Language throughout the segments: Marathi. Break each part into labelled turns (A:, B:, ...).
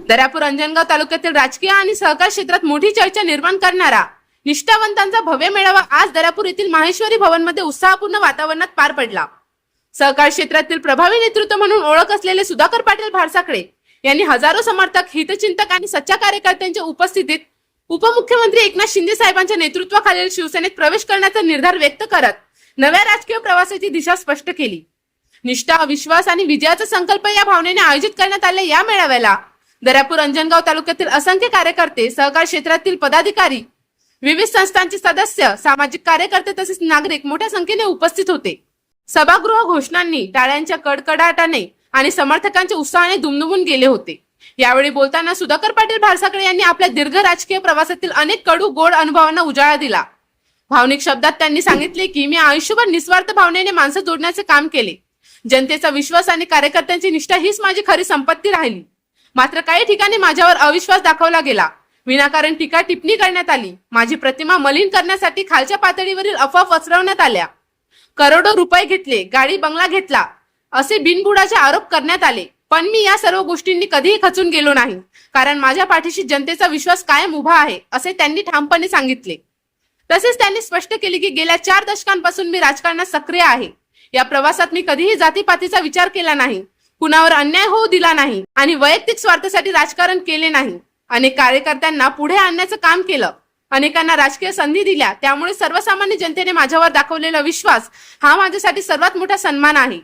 A: दर्यापूर अंजनगाव तालुक्यातील राजकीय आणि सहकार क्षेत्रात मोठी चर्चा निर्माण करणारा निष्ठावंतांचा भव्य मेळावा आज दर्यापूर येथील माहेश्वरी भवनमध्ये उत्साहपूर्ण वातावरणात पार पडला। सहकार क्षेत्रातील प्रभावी नेतृत्व म्हणून ओळख असलेले सुधाकर पाटील भारसाकडे यांनी हजारो समर्थक, हितचिंतक आणि सच्चा कार्यकर्त्यांच्या उपस्थितीत उपमुख्यमंत्री एकनाथ शिंदे साहेबांच्या नेतृत्वाखालील शिवसेनेत प्रवेश करण्याचा निर्धार व्यक्त करत नव्या राजकीय प्रवासाची दिशा स्पष्ट केली। निष्ठा, विश्वास आणि विजयाचा संकल्प या भावनेने आयोजित करण्यात आलेल्या या मेळाव्याला दर्यापूर अंजनगाव तालुक्यातील असंख्य कार्यकर्ते, सहकार क्षेत्रातील पदाधिकारी, विविध संस्थांचे सदस्य, सामाजिक कार्यकर्ते तसेच नागरिक मोठ्या संख्येने उपस्थित होते। सभागृह घोषणांनी, टाळ्यांच्या कडकडाटाने आणि समर्थकांच्या उत्साहाने दुमदुमून गेले होते। यावेळी बोलताना सुधाकर पाटील भारसाकडे यांनी आपल्या दीर्घ राजकीय प्रवासातील अनेक कडू गोड अनुभवांना उजाळा दिला। भावनिक शब्दात त्यांनी सांगितले की मी आयुष्यभर निस्वार्थ भावनेने माणसं जोडण्याचे काम केले। जनतेचा विश्वास आणि कार्यकर्त्यांची निष्ठा हीच माझी खरी संपत्ती राहिली। मात्र काही ठिकाणी माझ्यावर अविश्वास दाखवला गेला, विनाकारण टीका टिप्पणी करण्यात आली, माझी प्रतिमा मलिन करण्यासाठी खालच्या पातळीवरील अफवा पसरवण्यात आल्या, करोडो रुपये घेतले, गाडी बंगला घेतला असे बिनबुडाचे आरोप करण्यात आले। पण मी या सर्व गोष्टींनी कधीही खचून गेलो नाही, कारण माझ्या पाठीशी जनतेचा विश्वास कायम उभा आहे असे त्यांनी ठामपणे सांगितले। तसेच त्यांनी स्पष्ट केले की गेल्या 4 दशकांपासून मी राजकारणात सक्रिय आहे। या प्रवासात मी कधीही जातीपातीचा विचार केला नाही, कुणावर अन्याय होऊ दिला नाही आणि वैयक्तिक स्वार्थासाठी राजकारण केले नाही। अनेक कार्यकर्त्यांना पुढे आणण्याचं काम केलं, अनेकांना राजकीय संधी दिल्या। त्यामुळे सर्वसामान्य जनतेने माझ्यावर दाखवलेला विश्वास हा माझ्यासाठी सर्वात मोठा सन्मान आहे।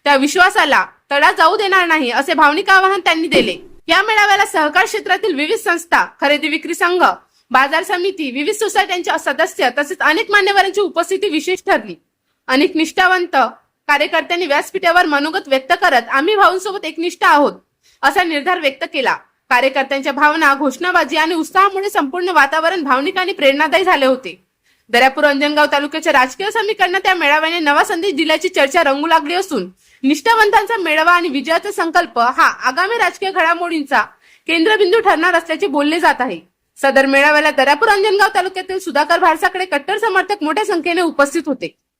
A: त्या विश्वासाला तडा जाऊ देणार नाही असे भावनिक आवाहन त्यांनी दिले। या मेळाव्याला सहकार क्षेत्रातील विविध संस्था, खरेदी विक्री संघ, बाजार समिती, विविध सोसायट्यांचे सदस्य तसेच अनेक मान्यवरांची उपस्थिती विशेष ठरली। अनेक निष्ठावंत कार्यकर्त्यांनी व्यासपीठावर मनोगत व्यक्त करत आम्ही भाऊंसोबत एकनिष्ठ आहोत असा निर्धार व्यक्त केला। कार्यकर्त्यांच्या भावना, घोषणाबाजी आणि उत्साहामुळे संपूर्ण वातावरण भावनिक आणि प्रेरणादायी झाले होते। दर्यापूर अंजनगाव तालुक्याच्या राजकीय समीकरणात त्या मेळाव्याने नवा संदेश दिल्याची चर्चा रंगू लागली असून निष्ठावंतांचा मेळावा आणि विजयाचा संकल्प हा आगामी राजकीय घडामोडींचा केंद्रबिंदू ठरणार असल्याचे बोलले जात आहे। सदर मेळाव्याला दर्यापूर अंजनगाव तालुक्यातील सुधाकर भारसाकडे कट्टर समर्थक मोठ्या संख्येने उपस्थित होते।